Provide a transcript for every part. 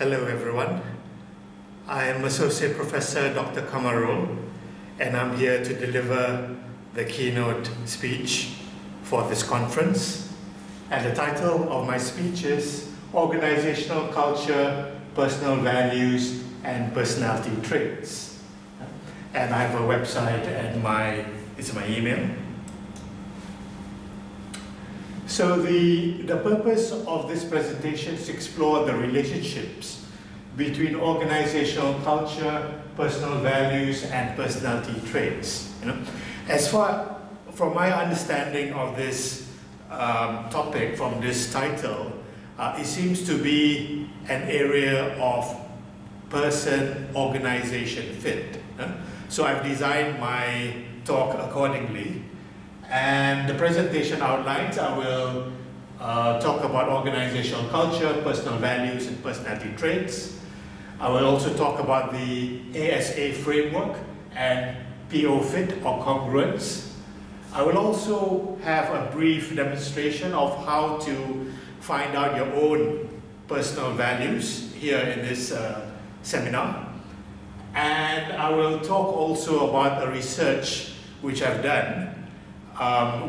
Hello everyone. I am Associate Professor Dr. Kamarul, and I'm here to deliver the keynote speech for this conference. And the title of my speech is Organizational Culture, Personal Values and Personality Traits. And I have a website and it's my email. So the purpose of this presentation is to explore the relationships between organizational culture, personal values, and personality traits. As far from my understanding of this topic from this title, it seems to be an area of person-organization fit. So I've designed my talk accordingly. And the presentation outlines, I will talk about organizational culture, personal values, and personality traits. I will also talk about the ASA framework and PO fit or congruence. I will also have a brief demonstration of how to find out your own personal values here in this seminar. And I will talk also about the research which I've done,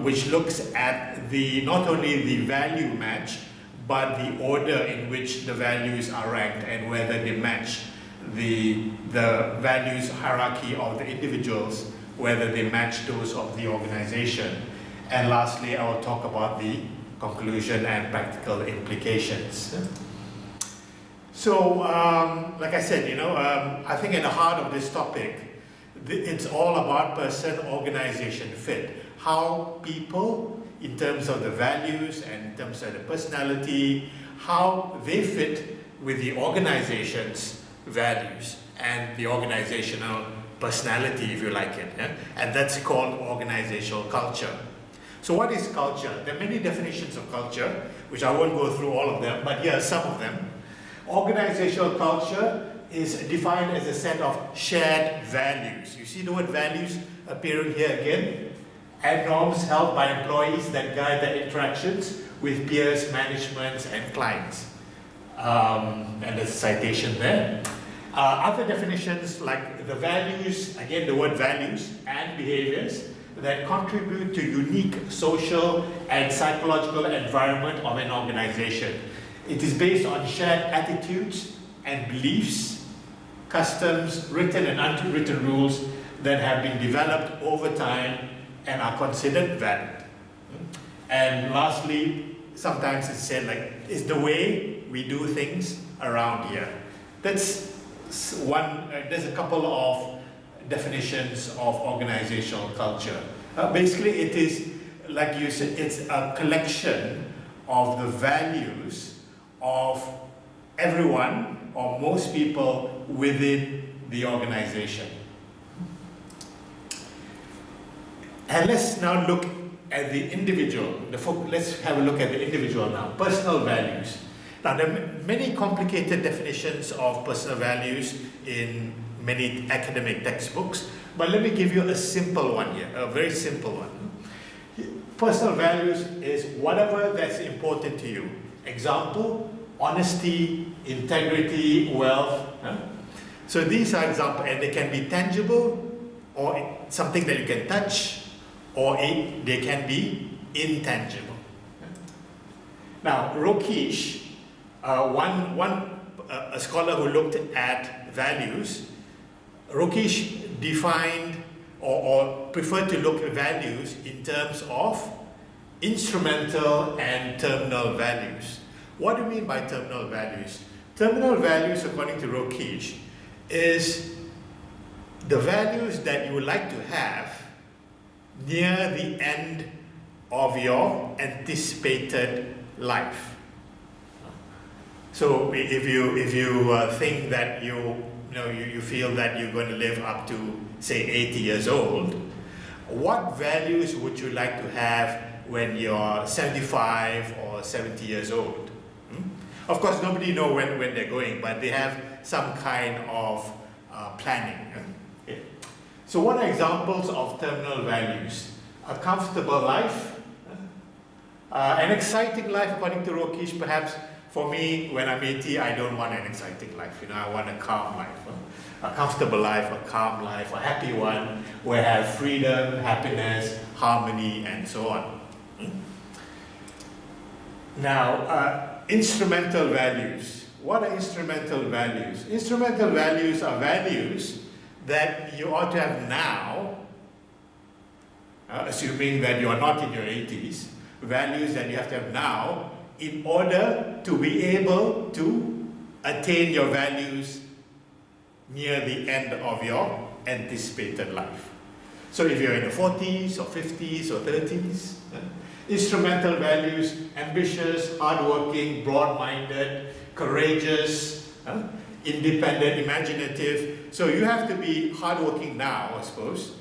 which looks at not only the value match, but the order in which the values are ranked and whether they match the values hierarchy of the individuals, whether they match those of the organization. And lastly, I will talk about the conclusion and practical implications. So, like I said, I think at the heart of this topic, it's all about person-organization fit. How people, in terms of the values and in terms of the personality, how they fit with the organization's values and the organizational personality, if you like it. Yeah? And that's called organizational culture. So what is culture? There are many definitions of culture, which I won't go through all of them, but here are some of them. Organizational culture is defined as a set of shared values. You see the word values appearing here again? And norms held by employees that guide their interactions with peers, management, and clients. And there's a citation there. Other definitions like the values, again the word values, and behaviors that contribute to unique social and psychological environment of an organization. It is based on shared attitudes and beliefs, customs, written and unwritten rules that have been developed over time and are considered valid. And lastly, sometimes it's said like, it's the way we do things around here. That's one, there's a couple of definitions of organizational culture. Basically, it is, like you said, it's a collection of the values of everyone or most people within the organization. And let's now look at the individual. Let's have a look at the individual now. Personal values. Now, there are many complicated definitions of personal values in many academic textbooks, but let me give you a simple one here, a very simple one. Personal values is whatever that's important to you. Example, honesty, integrity, wealth. So these are examples, and they can be tangible or something that you can touch, or they can be intangible. Now, Rokish, a scholar who looked at values, Rokish defined or preferred to look at values in terms of instrumental and terminal values. What do you mean by terminal values? Terminal values, according to Rokish, is the values that you would like to have near the end of your anticipated life. So if you think that you feel that you're going to live up to, say, 80 years old, what values would you like to have when you're 75 or 70 years old? Of course, nobody knows when they're going, but they have some kind of planning. Okay. So what are examples of terminal values? A comfortable life, an exciting life, according to Rokish, perhaps For me, when I'm 80, I don't want an exciting life. You know, I want a calm life, a comfortable life, a calm life, a happy one, where I have freedom, happiness, harmony, and so on. Now, instrumental values. What are instrumental values? Instrumental values are values that you ought to have now, assuming that you are not in your 80s, values that you have to have now in order to be able to attain your values near the end of your anticipated life. So if you're in the 40s or 50s or 30s, instrumental values, ambitious, hardworking, broad-minded, courageous, independent, imaginative. So you have to be hardworking now, I suppose,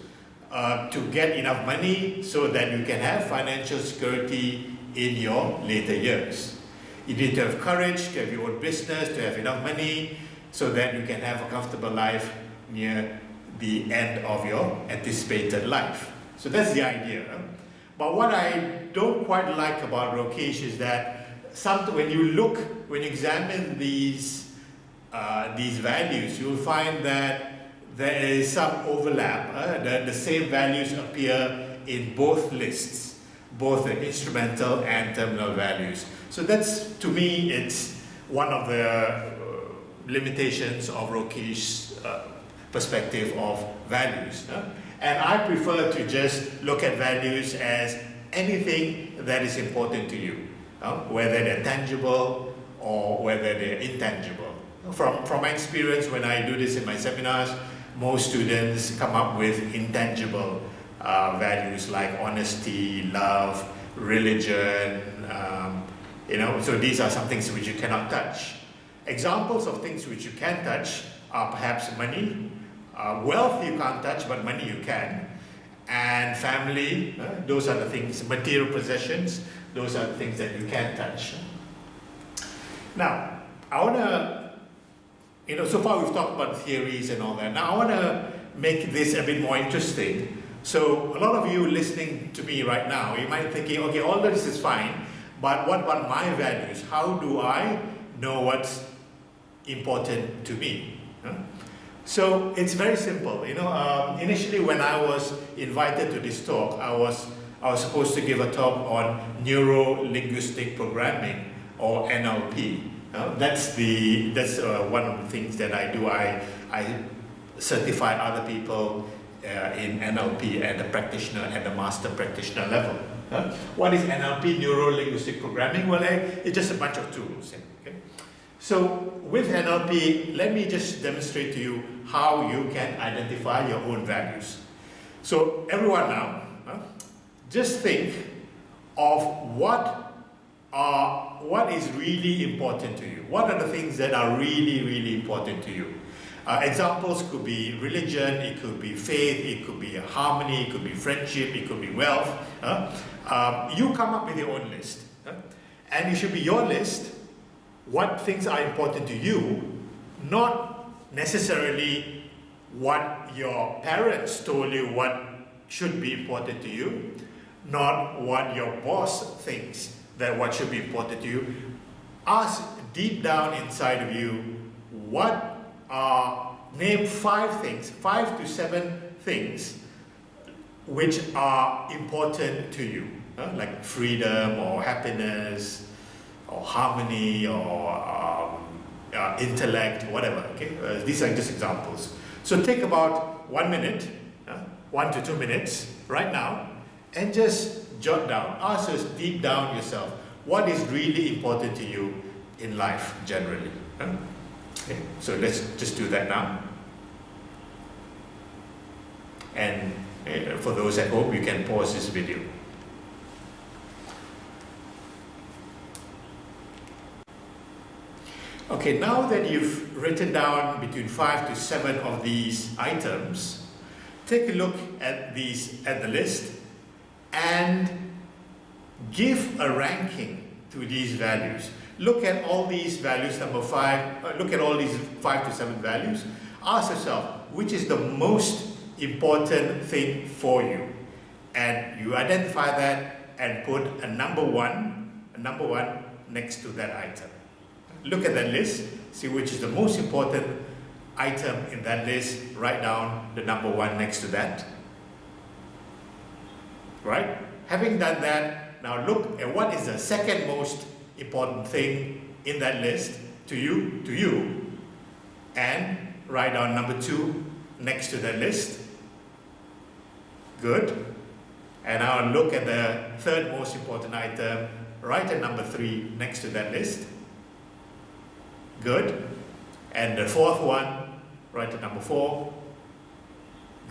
to get enough money so that you can have financial security in your later years. You need to have courage to have your own business, to have enough money so that you can have a comfortable life near the end of your anticipated life. So that's the idea. But what I don't quite like about Rakesh is that when you examine these values, you'll find that there is some overlap. The same values appear in both lists, both the instrumental and terminal values. So that's, to me, it's one of the limitations of Rakesh's perspective of values. And I prefer to just look at values as anything that is important to you, whether they're tangible or whether they're intangible. From my experience, when I do this in my seminars, most students come up with intangible values like honesty, love, religion, so these are some things which you cannot touch. Examples of things which you can touch are perhaps money, wealth you can't touch, but money you can, and family, those are the things, material possessions, those are the things that you can touch. Now, I want to, so far we've talked about theories and all that. Now I want to make this a bit more interesting. So a lot of you listening to me right now, you might be thinking, okay, all this is fine, but what about my values? How do I know what's important to me? So it's very simple. Initially when I was invited to this talk, I was supposed to give a talk on neuro-linguistic programming, or NLP. That's one of the things that I do. I certify other people in NLP at the practitioner and the master practitioner level. What is NLP, neuro-linguistic programming? Well, it's just a bunch of tools. Okay? So with NLP, let me just demonstrate to you how you can identify your own values. So everyone now, just think of what is really important to you. What are the things that are really, really important to you? Examples could be religion, it could be faith, it could be harmony, it could be friendship, it could be wealth. You come up with your own list. And it should be your list, what things are important to you, not necessarily what your parents told you what should be important to you, not what your boss thinks that what should be important to you. Ask deep down inside of you, name 5 to 7 things which are important to you, like freedom or happiness or harmony or intellect, whatever. Okay, these are just examples. So take about 1 minute, 1 to 2 minutes right now, and just jot down. Ask us deep down yourself, what is really important to you in life generally? Okay, so let's just do that now. And for those at home, you can pause this video. Okay, now that you've written down between 5 to 7 of these items, take a look at the list and give a ranking to these values. Look at all these values, look at all these 5 to 7 values. Ask yourself, which is the most important thing for you? And you identify that and put a number one next to that item. look at that list, see which is the most important item in that list, write down the number 1 next to that. Right? Having done that, now look at what is the second most important thing in that list to you, and write down number 2 next to that list. Good. And now look at the third most important item, write at number 3 next to that list. Good. And the fourth one, write at number 4.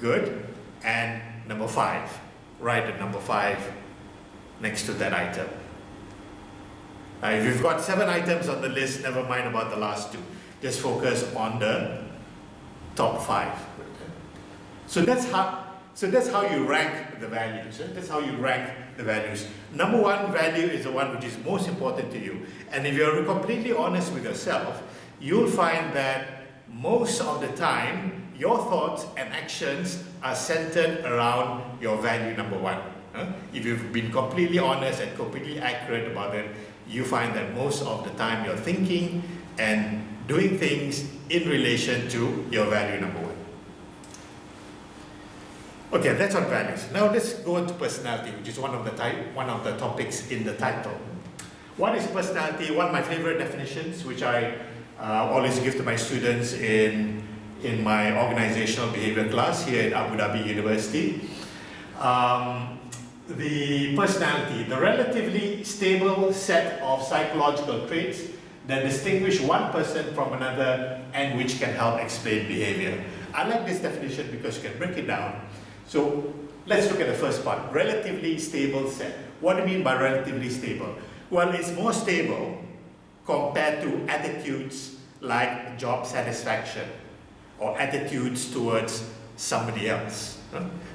Good. And number 5, write at number 5 next to that item. If you've got 7 items on the list, never mind about the last 2. Just focus on the top 5. So that's how you rank the values. That's how you rank the values. Number 1 value is the one which is most important to you. And if you're completely honest with yourself, you'll find that most of the time, your thoughts and actions are centered around your value number 1. If you've been completely honest and completely accurate about it, you find that most of the time you're thinking and doing things in relation to your value number 1. Okay, that's on values. Now let's go into personality, which is one of the topics in the title. What is personality? One of my favorite definitions, which I always give to my students in my organizational behavior class here at Abu Dhabi University. The personality, the relatively stable set of psychological traits that distinguish one person from another and which can help explain behavior. I like this definition because you can break it down. So let's look at the first part, relatively stable set. What do you mean by relatively stable? Well, it's more stable compared to attitudes like job satisfaction or attitudes towards somebody else.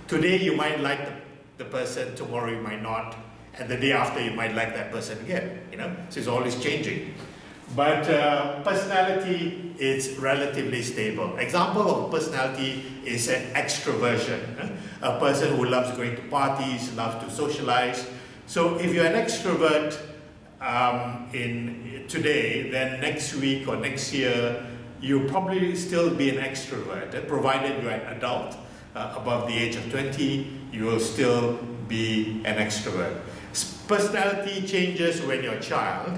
Today you might like the person, tomorrow you might not, and the day after you might like that person again, so it's always changing. But personality is relatively stable. Example of personality is an extroversion. A person who loves going to parties, loves to socialize. So if you're an extrovert in today, then next week or next year, you'll probably still be an extrovert, provided you're an adult above the age of 20, you will still be an extrovert. Personality changes when you're a child,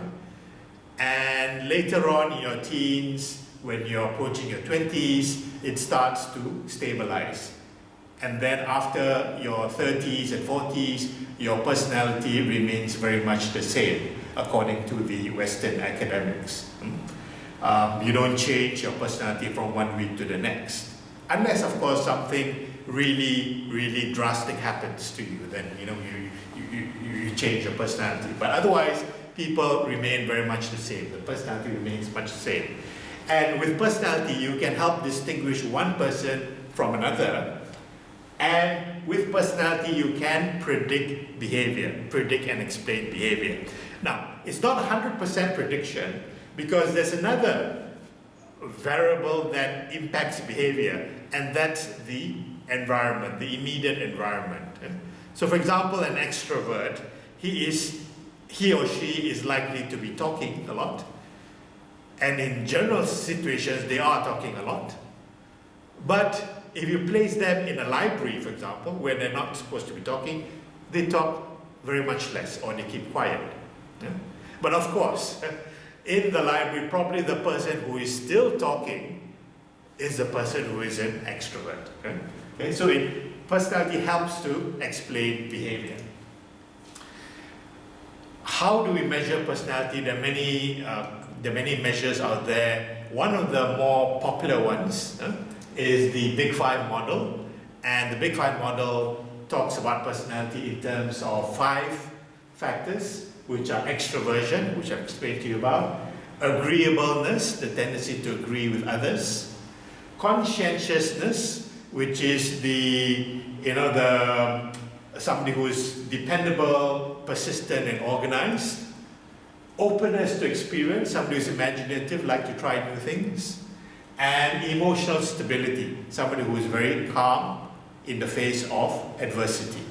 and later on in your teens, when you're approaching your 20s, it starts to stabilize. And then after your 30s and 40s, your personality remains very much the same, according to the Western academics. You don't change your personality from one week to the next. Unless, of course, something really, really drastic happens to you, then you change your personality. But otherwise, people remain very much the same. The personality remains much the same. And with personality, you can help distinguish one person from another. And with personality, you can predict behavior, predict and explain behavior. Now, it's not 100% prediction, because there's another variable that impacts behavior, and that's the environment, the immediate environment. So for example, an extrovert, he or she is likely to be talking a lot, and in general situations they are talking a lot. But if you place them in a library, for example, where they're not supposed to be talking, they talk very much less, or they keep quiet. But of course, in the library, probably the person who is still talking is the person who is an extrovert. Okay? So personality helps to explain behavior. How do we measure personality? There are many measures out there. One of the more popular ones is the Big Five model. And the Big Five model talks about personality in terms of 5 factors, which are extroversion, which I've explained to you about, agreeableness, the tendency to agree with others, conscientiousness, which is somebody who is dependable, persistent, and organized, openness to experience, somebody who is imaginative, like to try new things, and emotional stability, somebody who is very calm in the face of adversity.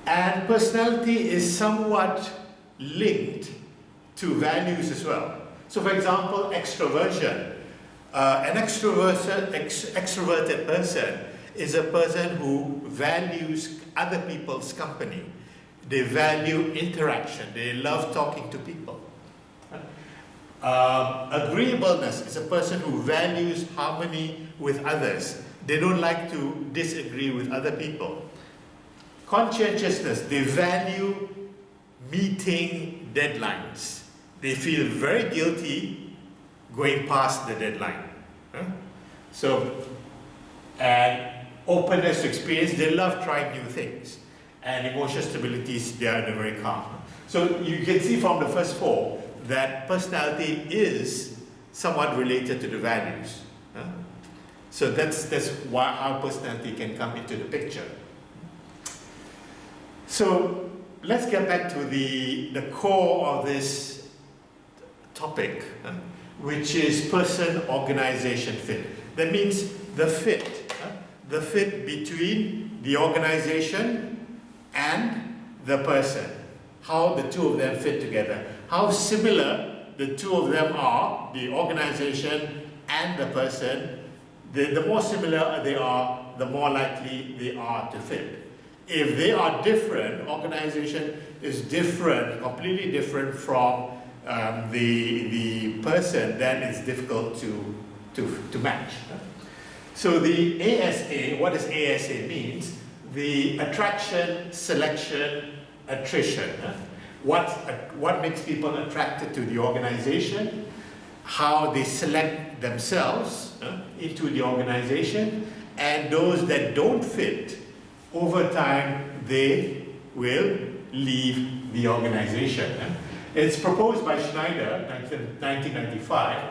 And personality is somewhat linked to values as well. So for example, extroversion. An extroverted person is a person who values other people's company. They value interaction. They love talking to people. Agreeableness is a person who values harmony with others. They don't like to disagree with other people. Conscientiousness, they value meeting deadlines. They feel very guilty going past the deadline. And openness to experience, they love trying new things. And emotional stability, they are very calm. So you can see from the first four that personality is somewhat related to the values. So that's why how personality can come into the picture. So let's get back to the core of this topic, which is person-organization fit. That means the fit between the organization and the person. How the two of them fit together. How similar the two of them are, the organization and the person. The more similar they are, the more likely they are to fit. If they are different, organization is different, completely different from the person, then it's difficult to match. So the ASA, what does ASA means? The attraction, selection, attrition. What makes people attracted to the organization, how they select themselves into the organization, and those that don't fit, over time they will leave the organization. It's proposed by Schneider in 1995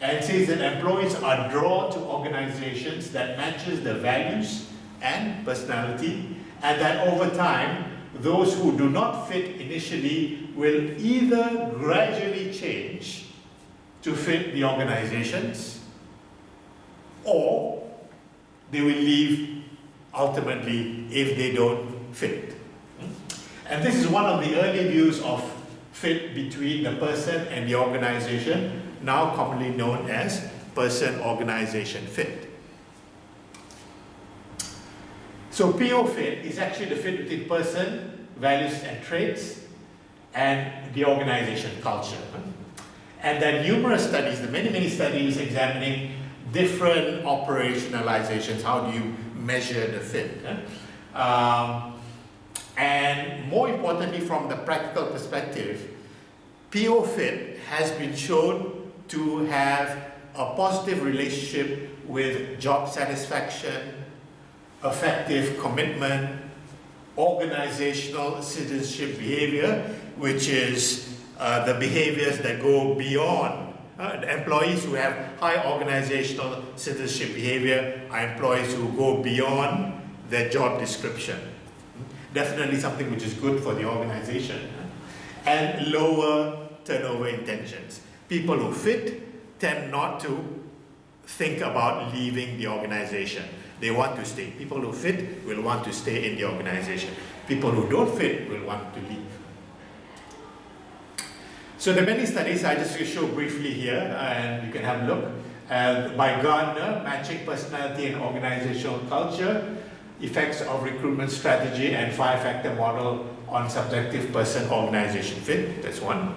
and says that employees are drawn to organizations that matches their values and personality, and that over time those who do not fit initially will either gradually change to fit the organizations, or they will leave ultimately if they don't fit. And this is one of the early views of fit between the person and the organization, now commonly known as person-organization fit. So PO fit is actually the fit between person, values and traits, and the organization culture. And there are numerous studies, there are many studies examining different operationalizations. How do you measure the fit? And more importantly, from the practical perspective, PO fit has been shown to have a positive relationship with job satisfaction, effective commitment, organizational citizenship behavior, which is the behaviors that go beyond. The employees who have high organizational citizenship behavior are employees who go beyond their job description. Definitely something which is good for the organization. And lower turnover intentions. People who fit tend not to think about leaving the organization. They want to stay. People who fit will want to stay in the organization. People who don't fit will want to leave. So there are many studies, I just show briefly here, and you can have a look. By Gardner, matching personality and organizational culture, effects of recruitment strategy and 5-factor model on subjective person-organization fit. That's one.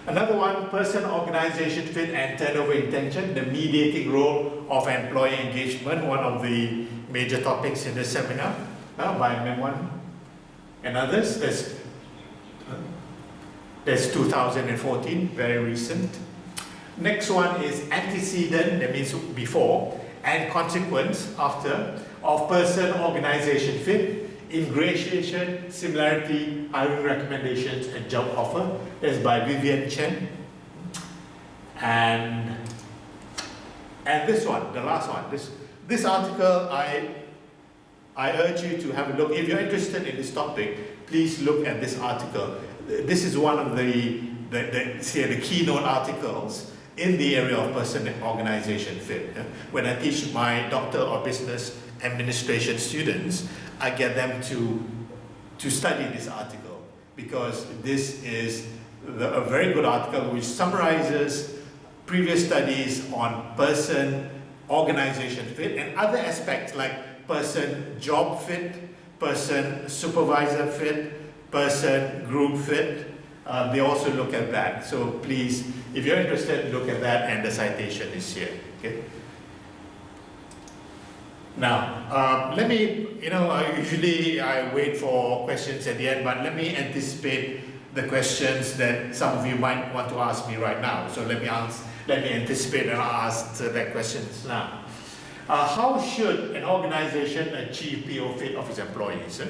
Another one, person-organization fit and turnover intention, the mediating role of employee engagement, one of the major topics in this seminar by Memwan and others. There's 2014, very recent. Next one is antecedent, that means before, and consequence, after, of person-organization fit, ingratiation, similarity, hiring recommendations, and job offer. That's by Vivian Chen. And this one, the last one, this article, I urge you to have a look. If you're interested in this topic, please look at this article. This is one of the keynote articles in the area of person-organization fit. When I teach my doctor or business administration students, I get them to study this article, because this is a very good article which summarizes previous studies on person, organization fit, and other aspects like person job fit, person supervisor fit, person group fit. They also look at that. So please, if you're interested, look at that, and the citation is here. Okay. Now, let me, usually I wait for questions at the end, but let me anticipate the questions that some of you might want to ask me right now. So let me anticipate and ask that questions now. How should an organization achieve PO fit of its employees?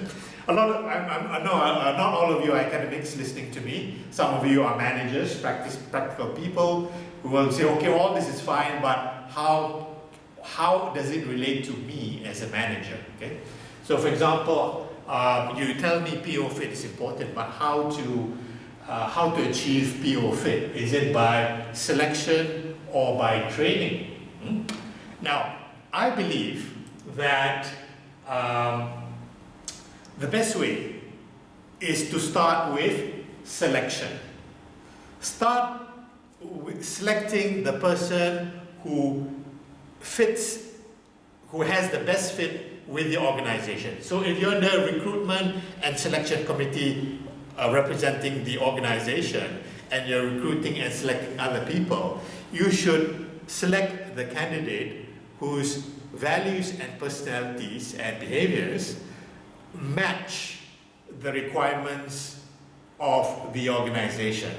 I know not all of you are academics listening to me. Some of you are managers, practical people who will say, okay, all this is fine, but how does it relate to me as a manager? Okay. So for example, you tell me PO fit is important, but how to achieve PO fit? Is it by selection or by training? Now, I believe that the best way is to start with selection. Start with selecting the person who has the best fit with the organization. So if you're in the recruitment and selection committee representing the organization, and you're recruiting and selecting other people, you should select the candidate whose values and personalities and behaviors match the requirements of the organization.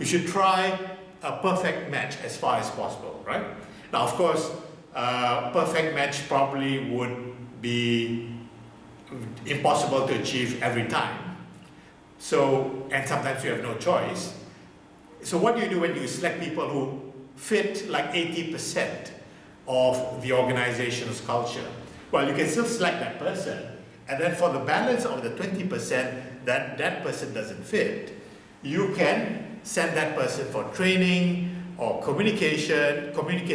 You should try a perfect match as far as possible, right? Now, of course, perfect match probably would be impossible to achieve every time. So, and sometimes you have no choice. So what do you do when you select people who fit like 80% of the organization's culture? Well, you can still select that person, and then for the balance of the 20% that person doesn't fit, you can send that person for training or communicate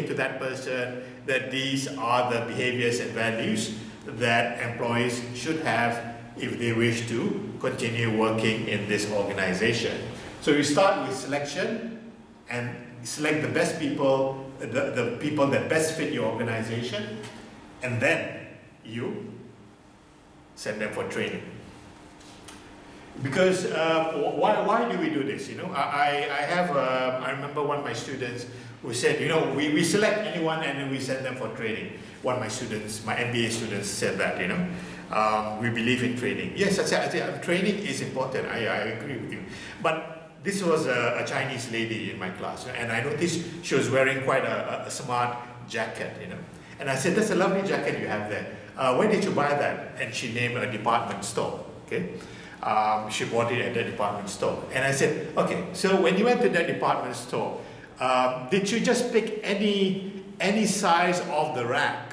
to that person that these are the behaviors and values that employees should have if they wish to continue working in this organization. So you start with selection and select the best people, the people that best fit your organization, and then you send them for training. Because why do we do this? I remember one of my students who said, we select anyone and then we send them for training. One of my students, my MBA students, said that, we believe in training. Yes, I said training is important. I agree with you. But this was a Chinese lady in my class, and I noticed she was wearing quite a smart jacket, And I said, that's a lovely jacket you have there. Where did you buy that? And she named a department store. Okay. She bought it at the department store. And I said, okay, so when you went to that department store, did you just pick any size of the rack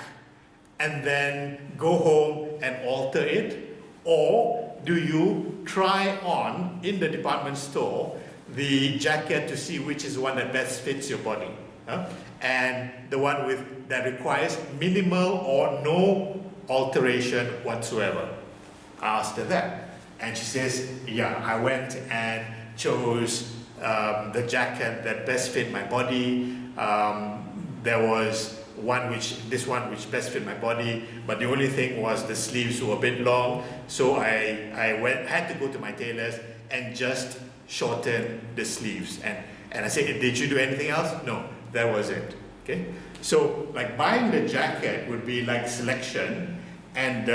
and then go home and alter it? Or do you try on in the department store the jacket to see which is the one that best fits your body? And the one that requires minimal or no alteration whatsoever? I asked her that. And she says, yeah, I went and chose the jacket that best fit my body. There was this one which best fit my body, but the only thing was the sleeves were a bit long. So I had to go to my tailors and just shorten the sleeves. And I said, did you do anything else? No, that was it. Okay. So like buying the jacket would be like selection, and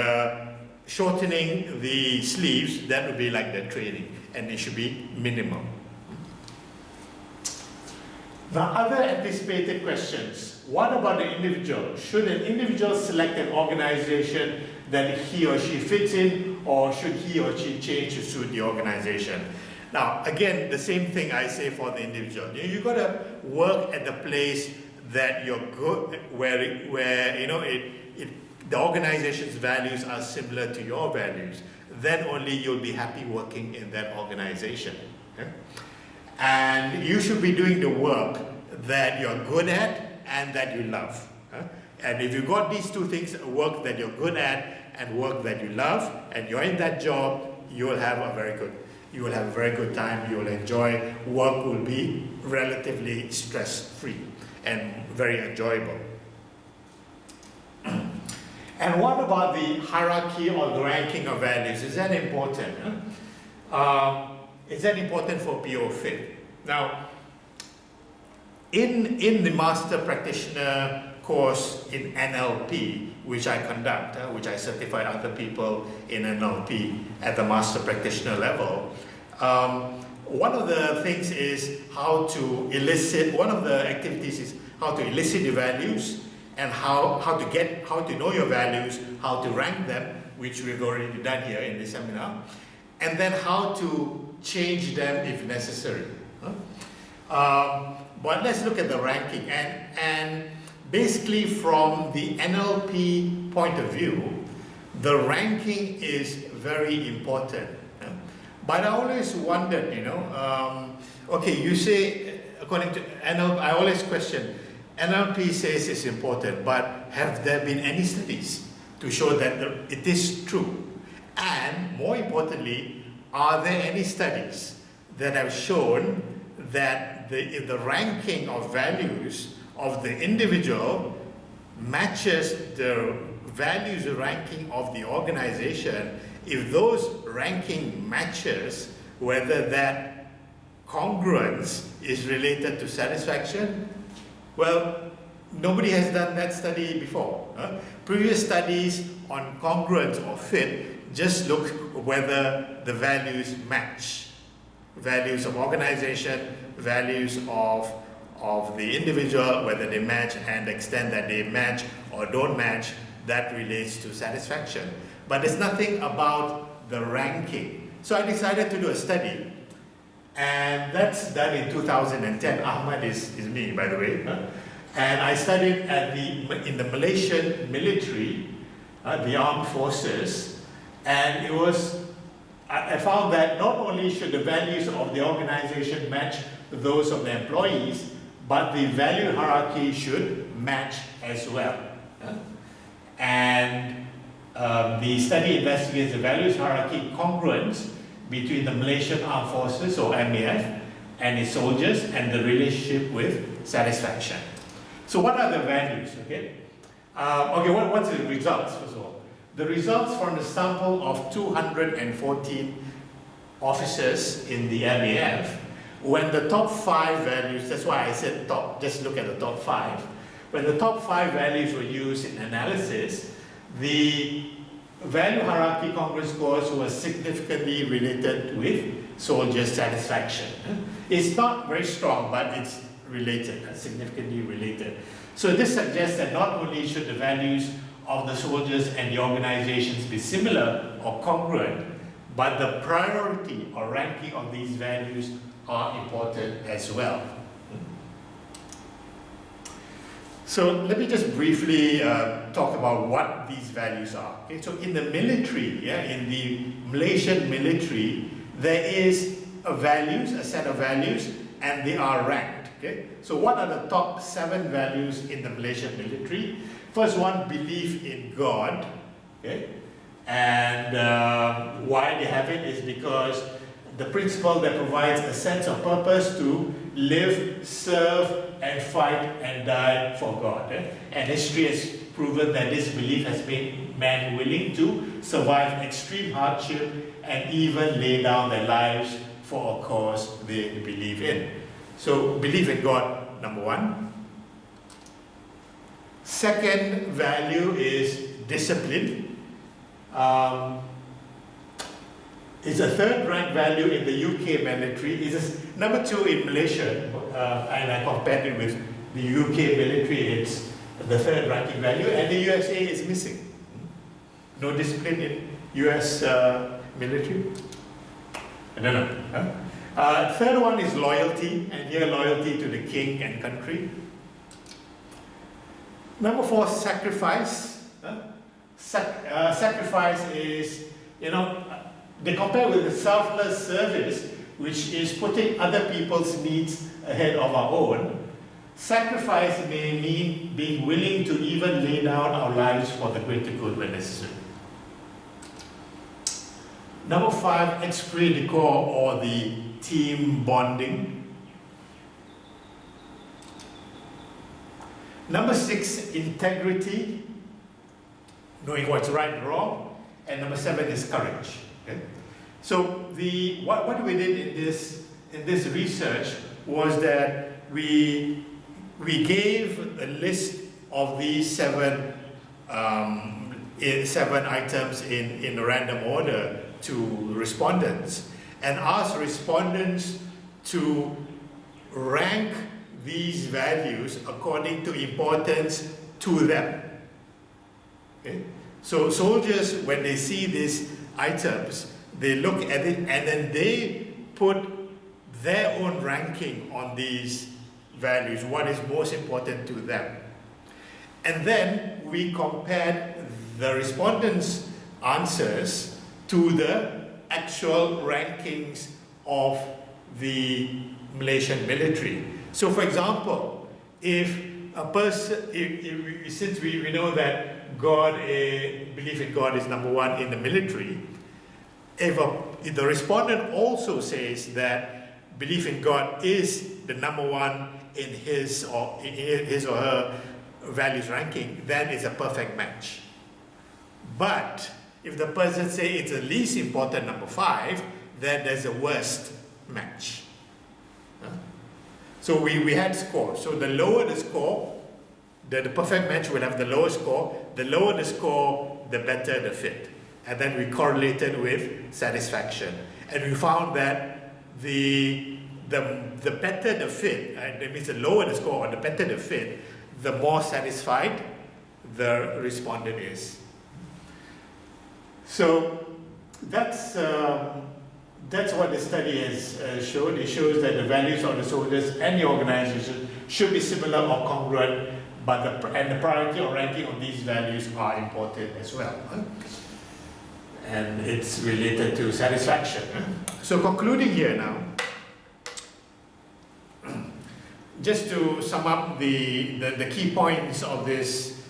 shortening the sleeves, that would be like the training, and it should be minimal. The other anticipated questions. What about the individual? Should an individual select an organization that he or she fits in, or should he or she change to suit the organization? Now, again, the same thing I say for the individual. You've got to work at the place that you're good, where the organization's values are similar to your values. Then only you'll be happy working in that organization. Okay? And you should be doing the work that you're good at and that you love. And if you've got these two things, work that you're good at and work that you love, and you're in that job, you'll have a very good, you will have a very good time, you will enjoy, work will be relatively stress-free and very enjoyable. And what about the hierarchy or the ranking of values? Is that important? Is that important for PO Fit? Now, in the Master Practitioner course in NLP, which I conduct, which I certify other people in NLP at the Master Practitioner level, one of the things is how to elicit, one of the activities is how to elicit your values, and how to know your values, how to rank them, which we've already done here in this seminar, and then how to change them if necessary. But let's look at the ranking, and basically from the NLP point of view, the ranking is very important. But I always wondered, okay, you say, according to NLP, I always question, NLP says it's important, but have there been any studies to show that it is true? And more importantly, are there any studies that have shown that the ranking of values of the individual matches the values ranking of the organization? If those ranking matches, whether that congruence is related to satisfaction, well, nobody has done that study before. Previous studies on congruence or fit just look whether the values match. Values of organization, values of the individual, whether they match, and the extent that they match or don't match, that relates to satisfaction. But there's nothing about the ranking. So I decided to do a study, and that's done in 2010. Ahmad is me, by the way. And I studied in the Malaysian military, the armed forces, and I found that not only should the values of the organization match those of the employees, but the value hierarchy should match as well. And the study investigates the values hierarchy congruence between the Malaysian Armed Forces, or MAF, and its soldiers, and the relationship with satisfaction. So what are the values, okay? What's the results, first of all? The results from the sample of 214 officers in the MAF, when the top 5 values, that's why I said top, just look at the top 5. When the top 5 values were used in analysis, the value hierarchy congruence scores were significantly related with soldier satisfaction. It's not very strong, but it's related, significantly related. So this suggests that not only should the values of the soldiers and the organizations be similar or congruent, but the priority or ranking of these values are important as well. So let me just briefly talk about what these values are. Okay, so in the military, in the Malaysian military, there is a set of values, and they are ranked. Okay, so what are the top 7 values in the Malaysian military? First one, belief in God. Okay, and why they have it is because the principle that provides a sense of purpose to live, serve, and fight and die for God. And history has proven that this belief has made men willing to survive extreme hardship and even lay down their lives for a cause they believe in. So, belief in God, number 1. Second value is discipline. It's a third rank value in the UK military. It's number 2 in Malaysia, and I compared it with the UK military. It's the third ranking value, and the USA is missing. No discipline in US military. I don't know. Third one is loyalty, and here loyalty to the king and country. Number 4, sacrifice. Sacrifice is, they compare with the selfless service, which is putting other people's needs ahead of our own. Sacrifice may mean being willing to even lay down our lives for the greater good when necessary. Number 5, esprit de corps, or the team bonding. Number 6, integrity, knowing what's right and wrong. And number 7 is courage. Okay? So what we did in this research was that we gave a list of these 7 items in a random order to respondents, and asked respondents to rank these values according to importance to them. Okay? So soldiers, when they see these items, they look at it and then they put their own ranking on these values, what is most important to them. And then we compared the respondents' answers to the actual rankings of the Malaysian military. So for example, if a person, since we know that belief in God is number 1 in the military, if the respondent also says that belief in God is the number 1 in his or her values ranking, then it's a perfect match. But if the person says it's the least important number 5, then there's a worst match. So we had scores. So the lower the score, the perfect match will have the lowest score. The lower the score, the better the fit. And then we correlated with satisfaction. And we found that the better the fit, that means the lower the score or the better the fit, the more satisfied the respondent is. So that's what the study has showed. It shows that the values of the soldiers and the organization should be similar or congruent, but the priority or ranking of these values are important as well. And it's related to satisfaction. So concluding here now, just to sum up the key points of this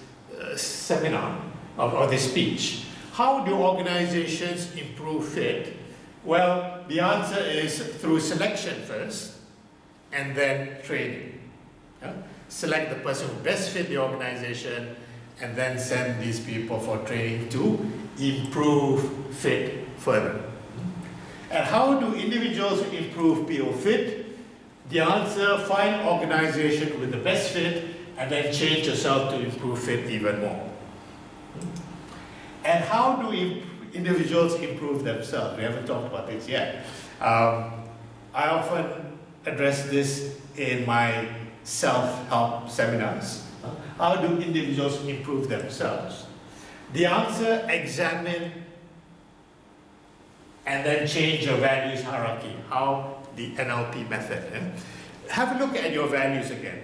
seminar, of this speech. How do organizations improve fit? Well, the answer is through selection first, and then training. Select the person who best fit the organization, and then send these people for training to improve fit further. And how do individuals improve PO fit? The answer, find organization with the best fit, and then change yourself to improve fit even more. And how do individuals improve themselves? We haven't talked about this yet. I often address this in my self-help seminars. How do individuals improve themselves? The answer, examine and then change your values hierarchy. How the NLP method. Have a look at your values again.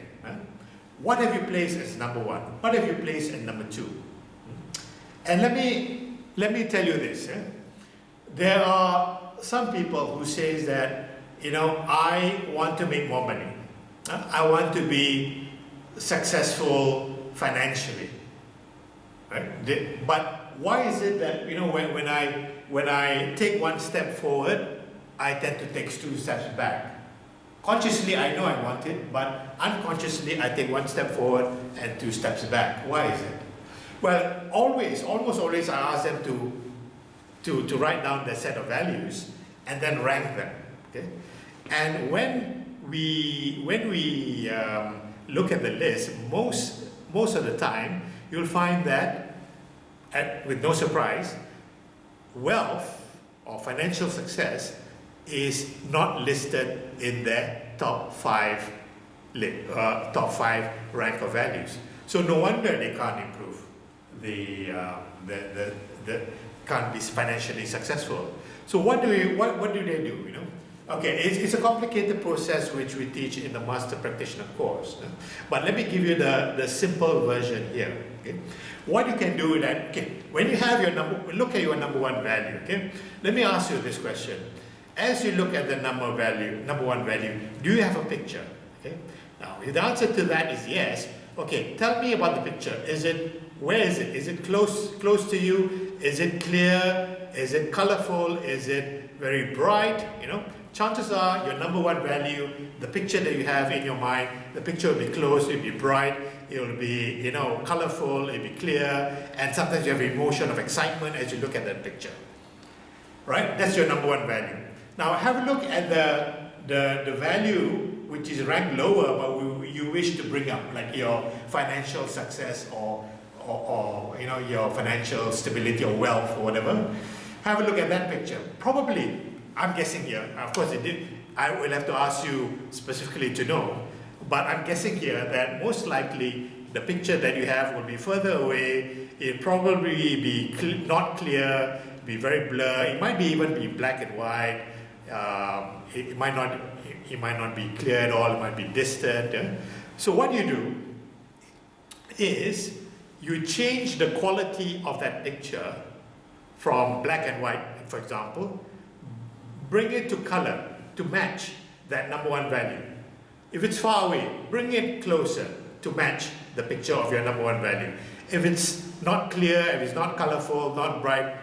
What have you placed as number 1? What have you placed as number 2? And let me tell you this. There are some people who say that, I want to make more money. I want to be successful financially. Right? But why is it that, when I take one step forward, I tend to take 2 steps back? Consciously, I know I want it, but unconsciously, I take 1 step forward and 2 steps back. Why is it? Well, almost always, I ask them to write down their set of values and then rank them. Okay? And when we look at the list, most of the time, you'll find that, with no surprise, wealth or financial success is not listed in their top 5 rank of values. So no wonder they can't improve. Can't be financially successful. So what do they do? Okay, it's a complicated process which we teach in the Master Practitioner course. But let me give you the simple version here. Okay? What you can do that, okay, when you have look at your number 1 value. Okay, let me ask you this question. As you look at the number 1 value, do you have a picture? Okay, now if the answer to that is yes, okay, tell me about the picture. Where is it? Is it close to you? Is it clear? Is it colorful? Is it very bright? You know, chances are your number one value, the picture that you have in your mind, the picture will be close, it will be bright, it will be, you know, colorful, it will be clear, and sometimes you have emotion of excitement as you look at that picture. Right? That's your number one value. Now have a look at the value which is ranked lower but you wish to bring up, like your financial success or you know, your financial stability or wealth or whatever. Have a look at that picture. Probably, I'm guessing here, of course I will have to ask you specifically to know, but I'm guessing here that most likely the picture that you have will be further away, it'll probably be not clear, be very blurred, it might even be black and white, it might not be clear at all, it might be distant. Yeah? So what you do is you change the quality of that picture from black and white, for example, bring it to color to match that number one value. If it's far away, bring it closer to match the picture of your number one value. If it's not clear, if it's not colorful, not bright,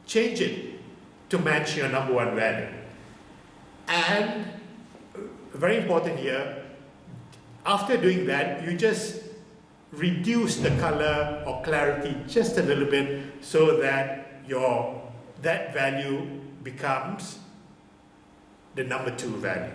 change it to match your number one value. And very important here, after doing that, you just reduce the color or clarity just a little bit so that that value becomes the number two value.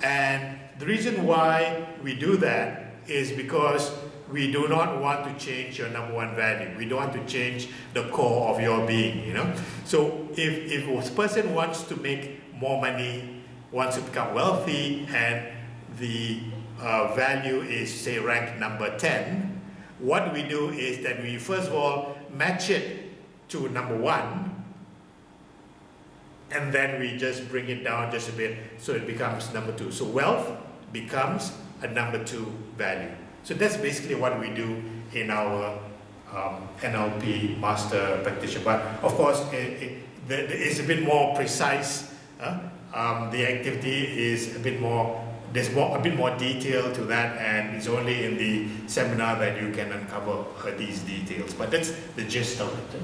And the reason why we do that is because we do not want to change your number one value. We don't want to change the core of your being, you know. So if a person wants to make more money, wants to become wealthy, and the value is, say, ranked number 10, what we do is that we first of all match it to number 1, and then we just bring it down just a bit so it becomes number 2. So wealth becomes a number 2 value. So that's basically what we do in our NLP master practitioner. But of course, it's a bit more precise. The activity is a bit more, there's a bit more detail to that, and it's only in the seminar that you can uncover these details. But that's the gist of it.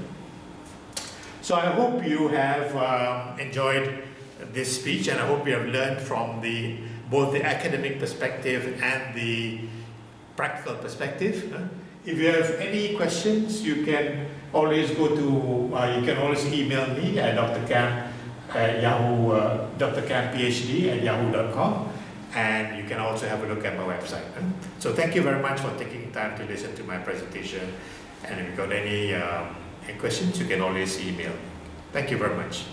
So I hope you have enjoyed this speech, and I hope you have learned from both the academic perspective and the practical perspective. If you have any questions, you can always go to, you can always email me at drcamp at Yahoo, drcampphd@yahoo.com, and you can also have a look at my website. So thank you very much for taking time to listen to my presentation, and if you've got any questions, you can always email. Thank you very much.